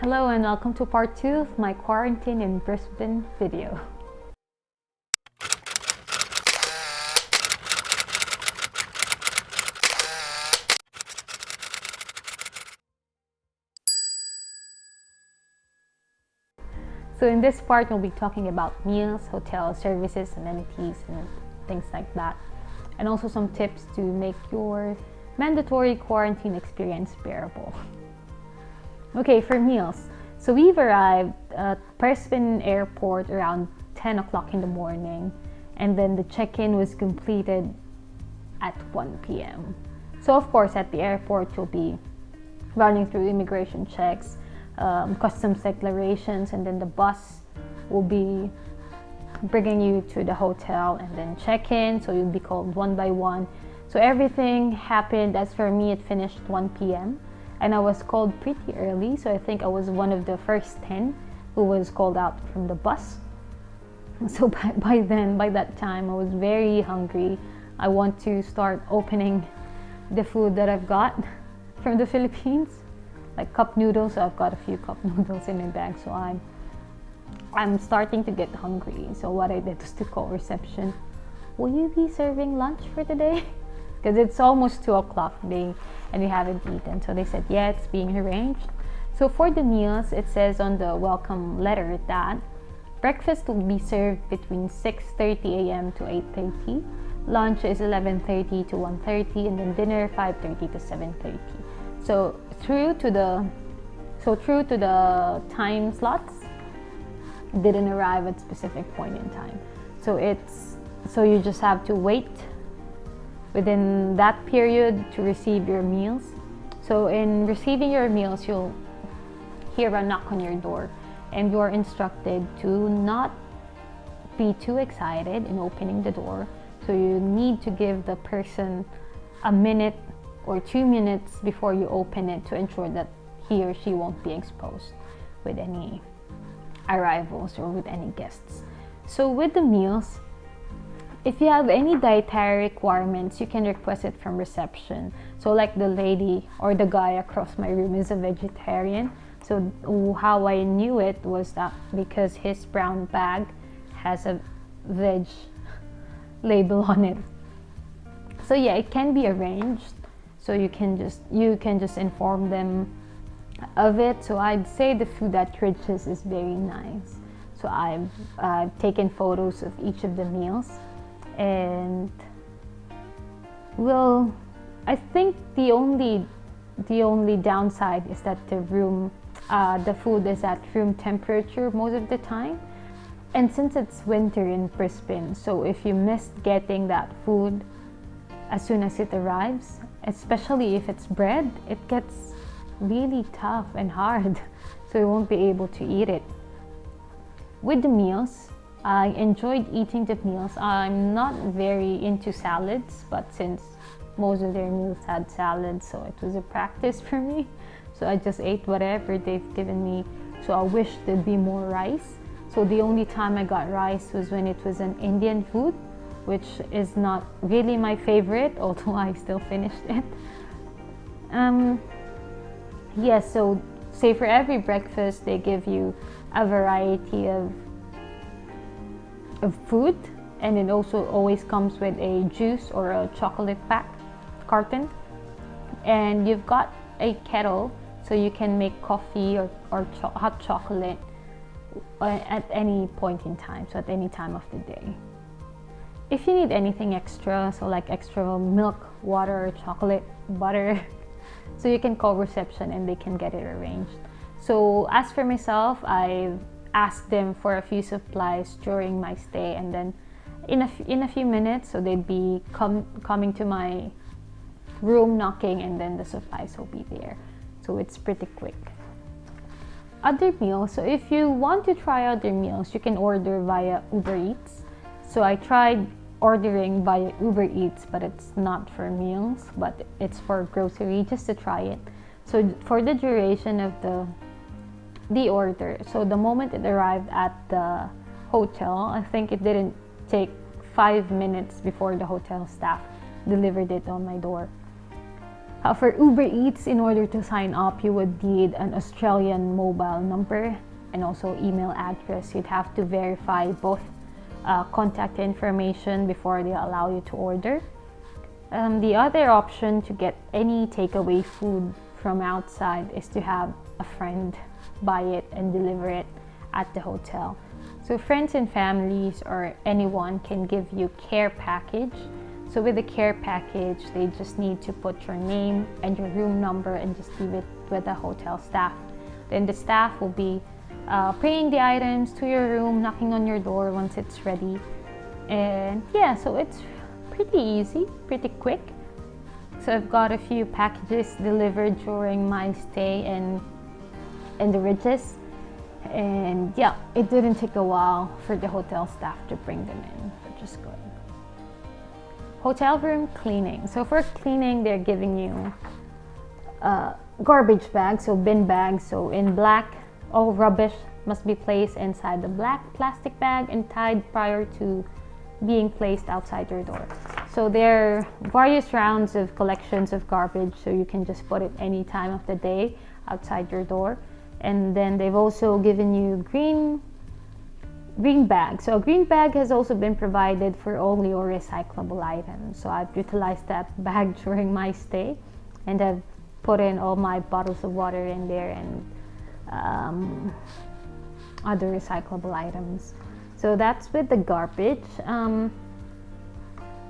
Hello and welcome to part 2 of my quarantine in Brisbane video. So in this part, we'll be talking about meals, hotel services, amenities, and things like that. And also some tips to make your mandatory quarantine experience bearable. Okay, for meals. So we've arrived at Brisbane Airport around 10 o'clock in the morning, and then the check-in was completed at 1 p.m. So of course at the airport you'll be running through immigration checks, customs declarations, and then the bus will be bringing you to the hotel and then check-in, so you'll be called one by one. So everything happened, as for me it finished 1 p.m. and I was called pretty early, so I think I was one of the first 10 who was called out from the bus. So by that time I was very hungry. I want to start opening the food that I've got from the Philippines, like cup noodles. So I've got a few cup noodles in my bag, so I'm starting to get hungry. So what I did was to call reception. Will you be serving lunch for today? Because it's almost 2 o'clock and we haven't eaten. So they said, yeah, it's being arranged. So for the meals, it says on the welcome letter that breakfast will be served between 6:30 a.m. to 8:30. Lunch is 11:30 to 1:30, and then dinner 5:30 to 7:30. So true to the time slots, didn't arrive at specific point in time. So you just have to wait within that period to receive your meals. So in receiving your meals, you'll hear a knock on your door, and you're instructed to not be too excited in opening the door. So you need to give the person a minute or 2 minutes before you open it to ensure that he or she won't be exposed with any arrivals or with any guests. So with the meals, if you have any dietary requirements, you can request it from reception. So like the lady or the guy across my room is a vegetarian. So how I knew it was that because his brown bag has a veg label on it. So yeah, it can be arranged. So you can just inform them of it. So I'd say the food at Rydges is very nice. So I've taken photos of each of the meals. And well, I think the only downside is that the food is at room temperature most of the time. And since it's winter in Brisbane, so if you missed getting that food as soon as it arrives, especially if it's bread, it gets really tough and hard, so you won't be able to eat it. With the meals, I enjoyed eating the meals. I'm not very into salads, but since most of their meals had salads, so it was a practice for me. So I just ate whatever they've given me. So I wish there'd be more rice. So the only time I got rice was when it was an Indian food, which is not really my favorite, although I still finished it. Yes, so say for every breakfast, they give you a variety of food, and it also always comes with a juice or a chocolate carton, and you've got a kettle, so you can make coffee or hot chocolate at any point in time, so at any time of the day. If you need anything extra, so like extra milk, water, chocolate, butter, so you can call reception and they can get it arranged. So as for myself, I've asked them for a few supplies during my stay, and then in a few minutes, so they'd be coming to my room, knocking, and then the supplies will be there. So it's pretty quick. Other meals, so if you want to try other meals, you can order via Uber Eats. So I tried ordering via Uber Eats, but it's not for meals, but it's for grocery, just to try it. So for the duration of the order, so the moment it arrived at the hotel, I think it didn't take 5 minutes before the hotel staff delivered it on my door. For Uber Eats, in order to sign up, you would need an Australian mobile number and also email address. You'd have to verify both contact information before they allow you to order. The other option to get any takeaway food from outside is to have a friend buy it and deliver it at the hotel. So friends and families or anyone can give you care package. So with the care package, they just need to put your name and your room number and just leave it with the hotel staff. Then the staff will be bringing the items to your room, knocking on your door once it's ready. And yeah, so it's pretty easy, pretty quick. So I've got a few packages delivered during my stay in the Rydges. And yeah, it didn't take a while for the hotel staff to bring them in, which is good. Hotel room cleaning. So for cleaning, they're giving you garbage bags, so bin bags. So in black, all rubbish must be placed inside the black plastic bag and tied prior to being placed outside your door. So there are various rounds of collections of garbage, so you can just put it any time of the day outside your door. And then they've also given you green bag. So a green bag has also been provided for all your recyclable items. So I've utilized that bag during my stay, and I've put in all my bottles of water in there and other recyclable items. So that's with the garbage.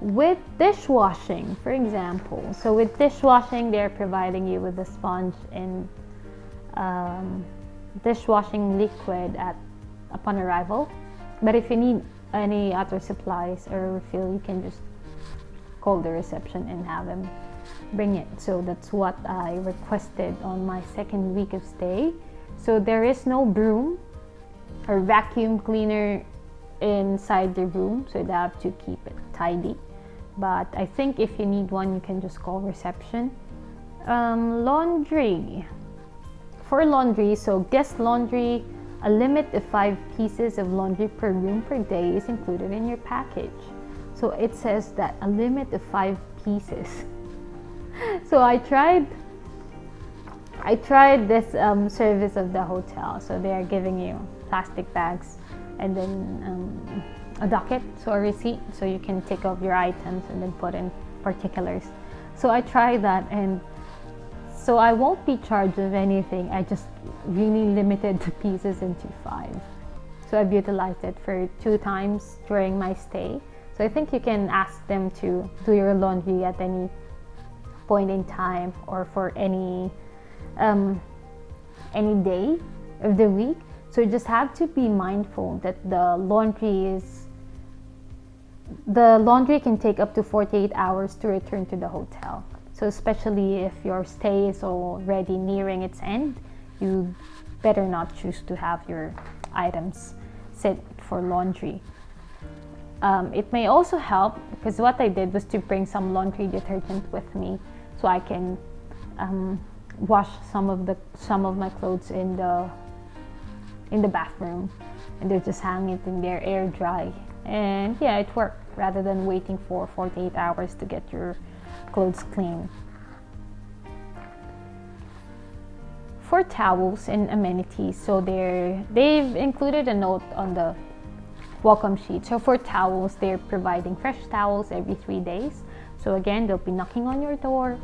With dishwashing, for example, so with dishwashing, they're providing you with a sponge and dishwashing liquid upon arrival. But if you need any other supplies or refill, you can just call the reception and have them bring it. So that's what I requested on my second week of stay. So there is no broom or vacuum cleaner inside the room, so you have to keep it tidy. But I think if you need one, you can just call reception. Laundry. For laundry, so guest laundry, a limit of 5 pieces of laundry per room per day is included in your package. So it says that a limit of 5 pieces. So I tried this service of the hotel. So they are giving you plastic bags and then a docket, so a receipt, so you can take off your items and then put in particulars. So I tried that, and so I won't be charged of anything. I just really limited the pieces into 5. So I've utilized it for 2 times during my stay. So I think you can ask them to do your laundry at any point in time or for any day of the week. So you just have to be mindful that the laundry can take up to 48 hours to return to the hotel. So especially if your stay is already nearing its end, you better not choose to have your items set for laundry. It may also help, because what I did was to bring some laundry detergent with me, so I can wash some of my clothes in the bathroom, and they're just hanging it in there air dry. And yeah, it worked rather than waiting for 48 hours to get your clothes clean. For towels and amenities, so they've included a note on the welcome sheet. So for towels, they're providing fresh towels every 3 days. So again, they'll be knocking on your door,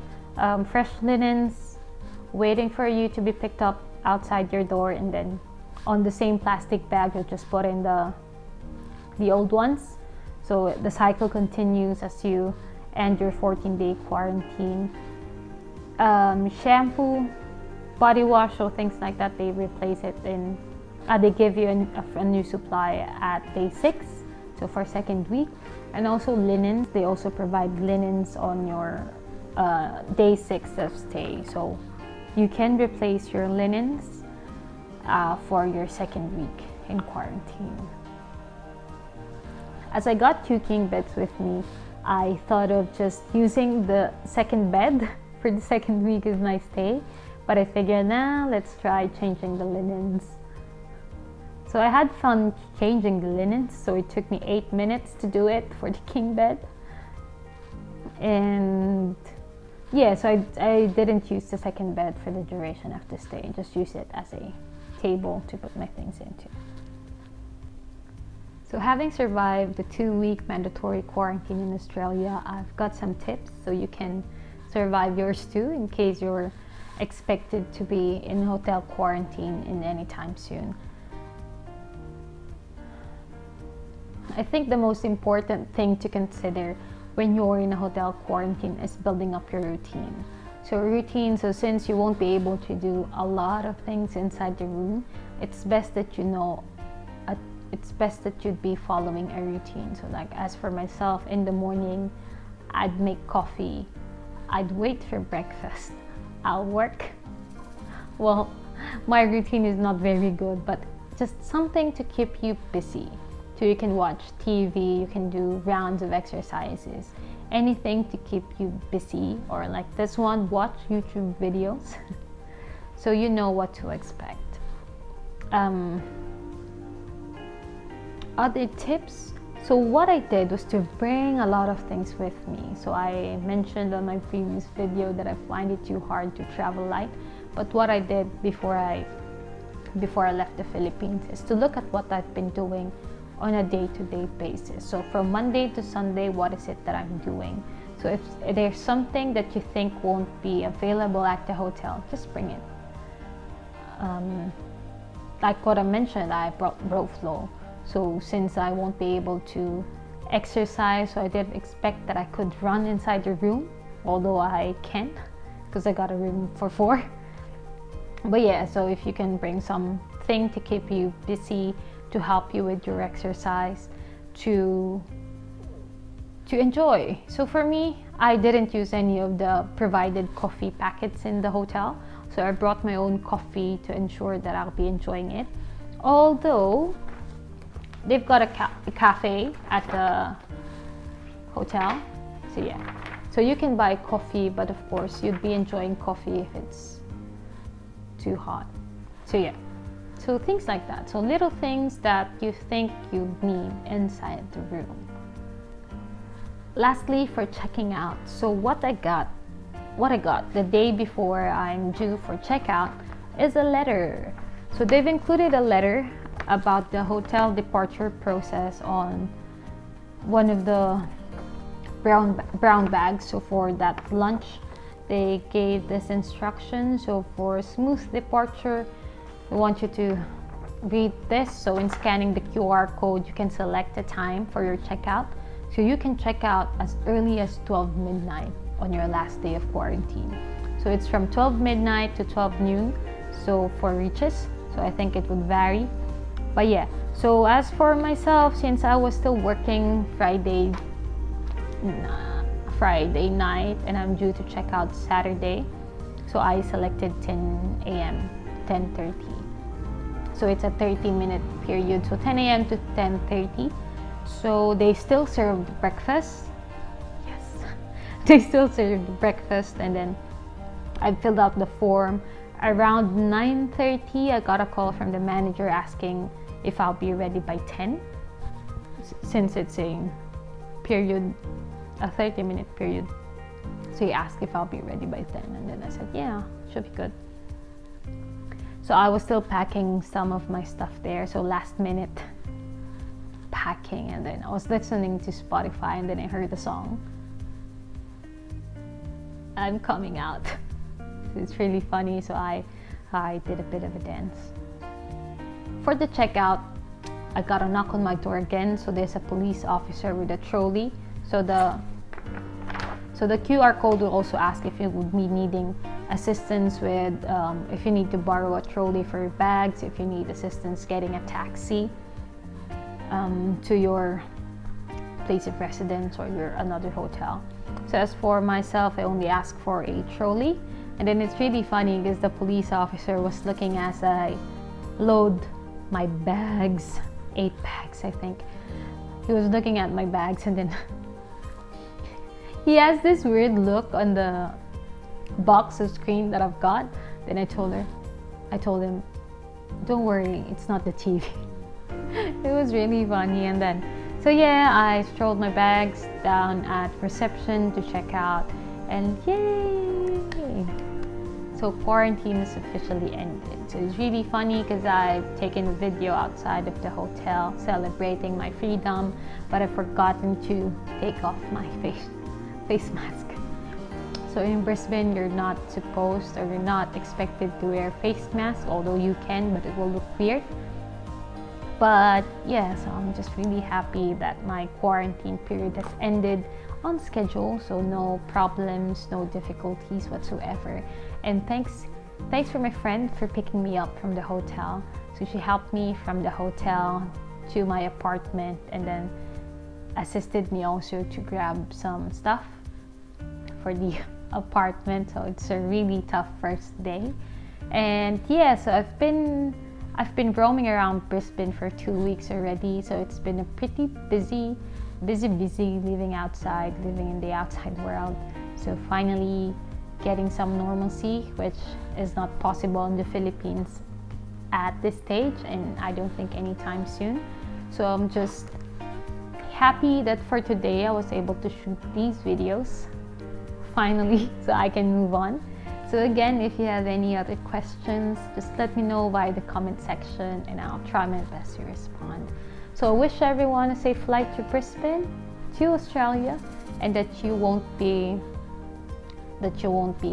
fresh linens waiting for you to be picked up outside your door, and then on the same plastic bag, you'll just put in the old ones. So the cycle continues as you end your 14-day quarantine. Shampoo, body wash, or things like that, they replace it in, they give you a new supply at day 6, so for 2nd week. And also linens, they also provide linens on your day 6 of stay. So you can replace your linens for your 2nd week in quarantine. As I got 2 king beds with me, I thought of just using the 2nd bed for the 2nd week of my stay, but I figured, let's try changing the linens. So I had fun changing the linens, so it took me 8 minutes to do it for the king bed. And yeah, so I didn't use the second bed for the duration of the stay. Just use it as a table to put my things into. So having survived the 2-week mandatory quarantine in Australia, I've got some tips so you can survive yours too in case you're expected to be in hotel quarantine in any time soon. I think the most important thing to consider when you're in a hotel quarantine is building up your routine. So since you won't be able to do a lot of things inside the room, it's best that you'd be following a routine. So like as for myself, in the morning, I'd make coffee, I'd wait for breakfast, I'll work. Well, my routine is not very good, but just something to keep you busy. So you can watch TV, you can do rounds of exercises, anything to keep you busy, or like this one, watch YouTube videos so you know what to expect. Other tips, so what I did was to bring a lot of things with me. So I mentioned on my previous video that I find it too hard to travel light, but what I did before I left the Philippines is to look at what I've been doing on a day-to-day basis. So from Monday to Sunday, what is it that I'm doing? So if there's something that you think won't be available at the hotel, just bring it. Like what I mentioned, I brought Flow. So since I won't be able to exercise, so I didn't expect that I could run inside the room, although I can because I got a room for 4. But yeah, so if you can bring something to keep you busy, to help you with your exercise, to enjoy. So for me, I didn't use any of the provided coffee packets in the hotel, so I brought my own coffee to ensure that I'll be enjoying it. Although they've got a cafe at the hotel, so yeah, so you can buy coffee, but of course you'd be enjoying coffee if it's too hot. So yeah, so things like that. So little things that you think you need inside the room. Lastly, for checking out, so what I got the day before I'm due for checkout is a letter. So they've included a letter about the hotel departure process on one of the brown bags. So for that lunch, they gave this instruction. So for a smooth departure, I want you to read this. So in scanning the QR code, you can select a time for your checkout. So you can check out as early as 12 midnight on your last day of quarantine. So it's from 12 midnight to 12 noon. So for Rydges, so I think it would vary. But yeah, so as for myself, since I was still working Friday night and I'm due to check out Saturday, so I selected 10 a.m. 10:30. So it's a 30-minute period, so 10 a.m. to 10:30. So they still served breakfast. Yes, they still served breakfast, and then I filled out the form. Around 9:30, I got a call from the manager asking if I'll be ready by 10, since it's a 30-minute period. So he asked if I'll be ready by 10, and then I said, yeah, should be good. So I was still packing some of my stuff there, so last minute packing, and then I was listening to Spotify, and then I heard the song I'm Coming Out. It's really funny, so I did a bit of a dance. For the checkout, I got a knock on my door again. So there's a police officer with a trolley. So the QR code will also ask if you would be needing assistance with, if you need to borrow a trolley for your bags, if you need assistance getting a taxi to your place of residence or your another hotel. So as for myself, I only asked for a trolley. And then it's really funny because the police officer was looking as I load my bags, 8 bags I think. He was looking at my bags, and then he has this weird look on the box of screen that I've got. Then I told him, don't worry, it's not the TV. It was really funny. And then, so yeah, I strolled my bags down at reception to check out. And yay! So quarantine is officially ended. So it's really funny because I've taken a video outside of the hotel celebrating my freedom, but I've forgotten to take off my face mask. So in Brisbane, you're not supposed or you're not expected to wear face mask, although you can, but it will look weird. But yeah, so I'm just really happy that my quarantine period has ended on schedule, so no problems, no difficulties whatsoever. And thanks for my friend for picking me up from the hotel. So she helped me from the hotel to my apartment and then assisted me also to grab some stuff for the apartment. So it's a really tough first day. And yeah, so I've been roaming around Brisbane for 2 weeks already, so it's been a pretty busy living outside, living in the outside world. So finally getting some normalcy, which is not possible in the Philippines at this stage, and I don't think anytime soon. So I'm just happy that for today I was able to shoot these videos finally, so I can move on. So again, if you have any other questions, just let me know via the comment section and I'll try my best to respond. So I wish everyone a safe flight to Brisbane, to Australia, and that you won't be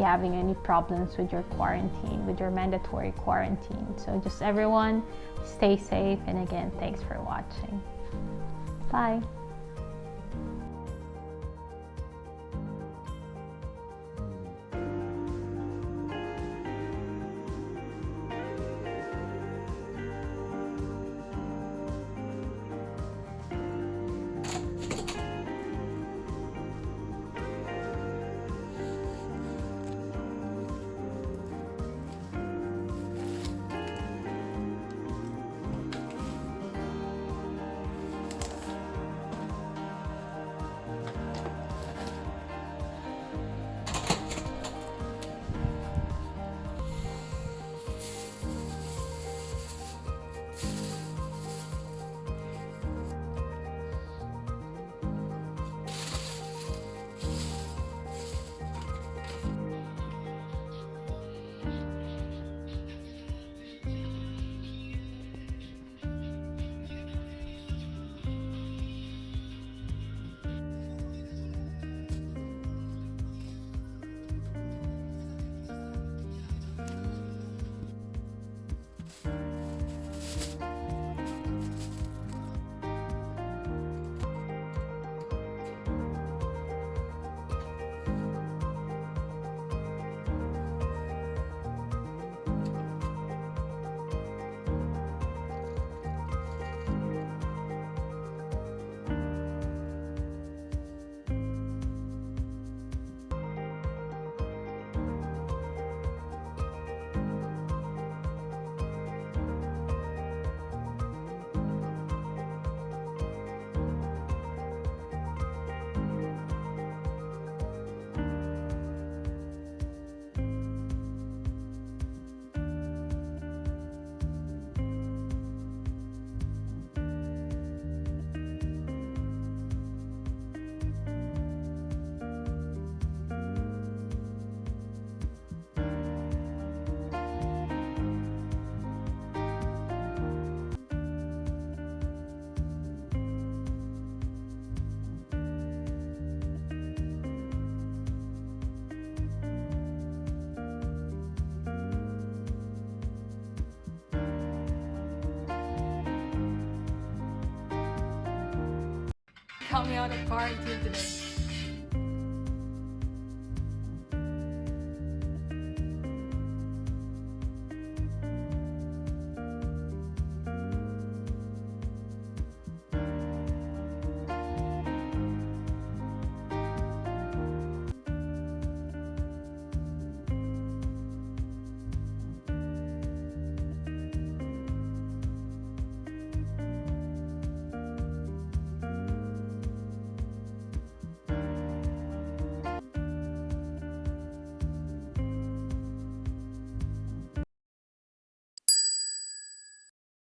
having any problems with your quarantine, with your mandatory quarantine. So just everyone stay safe, and again, thanks for watching. Bye. Coming out of quarantine today.